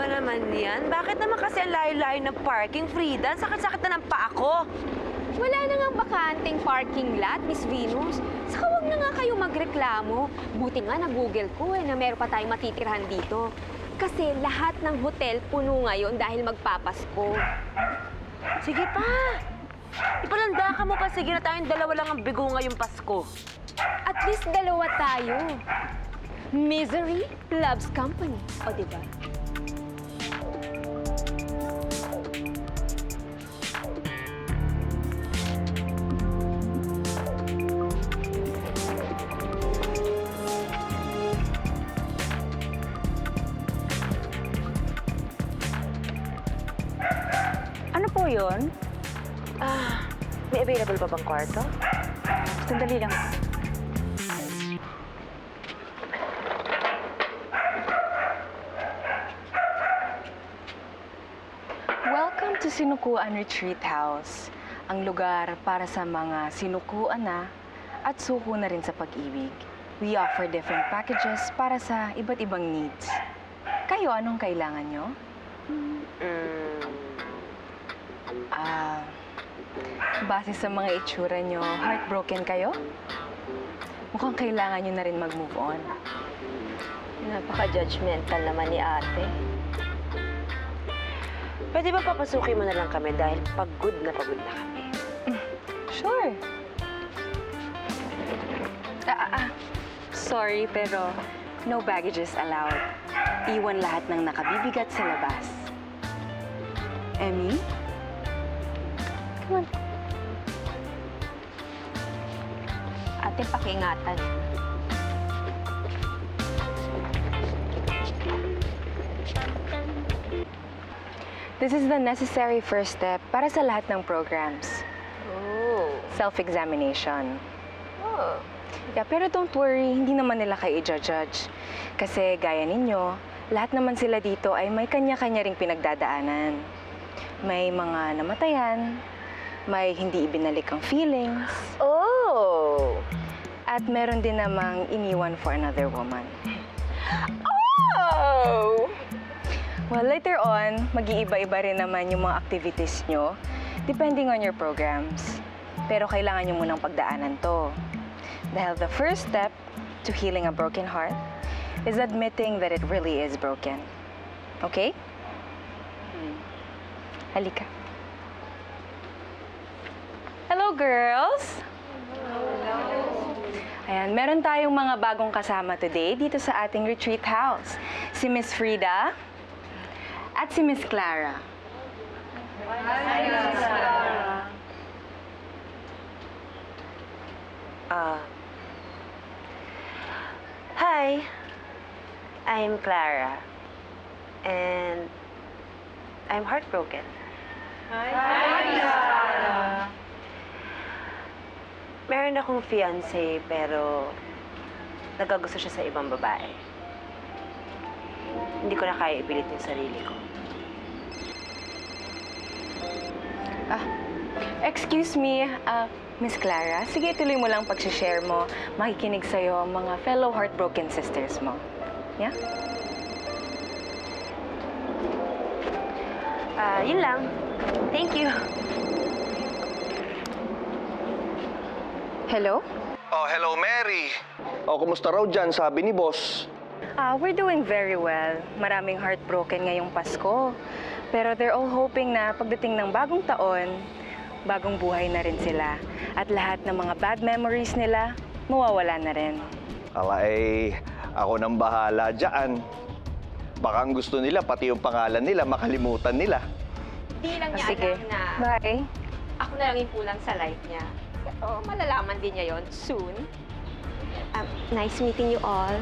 ba naman yan? Bakit naman kasi ang layo-layo ng parking, Frida? Sakit-sakit na ng paa ko. Wala na ngang bakanting parking lot, Miss Venus. Saka huwag na nga kayo magreklamo. Buti nga na-google ko na meron pa tayong matitirhan dito. Kasi lahat ng hotel puno ngayon dahil magpapasko. Sige pa. Ipalanda ka mo pa. Sige na tayong dalawa lang ang bigo ngayong Pasko. At least dalawa tayo. Misery loves company. O, diba? Ano po yun? May available pa bang kwarto? Sandali lang. Welcome to Sinukuan Retreat House. Ang lugar para sa mga sinukuan na at suko na rin sa pag-ibig. We offer different packages para sa iba't ibang needs. Kayo, anong kailangan nyo? Base sa mga itsura nyo, heartbroken kayo? Mukhang kailangan nyo na rin mag-move on. Napaka-judgmental naman ni ate. Pwede ba papasukin mo na lang kami dahil pagod na kami? Sure. Sorry, pero no baggages allowed. Iwan lahat ng nakabibigat sa labas. Emmy? Come on. Ate, pakiingatan. This is the necessary first step para sa lahat ng programs. Oh. Self-examination. Oh. Yeah, pero don't worry, hindi naman nila kayo i-judge. Kasi gaya ninyo, lahat naman sila dito ay may kanya-kanya ring pinagdadaanan. May mga namatayan, may hindi ibinalik ang feelings, Oh! at meron din namang iniwan for another woman. Oh! Well, later on, mag-iiba-iba rin naman yung mga activities nyo, depending on your programs. Pero kailangan nyo munang pagdaanan to. Dahil the first step to healing a broken heart is admitting that it really is broken. Okay? Halika. Hello, girls! Ayan, meron tayong mga bagong kasama today dito sa ating retreat house. Si Miss Frida at si Miss Clara. Hi, I'm Clara. And I'm heartbroken. Meron akong fiancé, pero nagagusto siya sa ibang babae. Hindi ko na kaya ipilit yung sarili ko. Excuse me, Miss Clara. Sige, tuloy mo lang pag-share mo. Makikinig sa'yo ang mga fellow heartbroken sisters mo. Yeah? Yun lang. Thank you. Hello? Oh, hello, Mary. Oh, kumusta raw dyan, sabi ni boss? We're doing very well. Maraming heartbroken ngayong Pasko. Pero they're all hoping na pagdating ng bagong taon, bagong buhay na rin sila. At lahat ng mga bad memories nila, mawawala na rin. Ako nang bahala dyan. Baka ang gusto nila, pati yung pangalan nila, makalimutan nila. Hindi lang niya Sige. alam na Bye. ako na lang yung kulang sa life niya. Pero malalaman din niya yon soon. Nice meeting you all.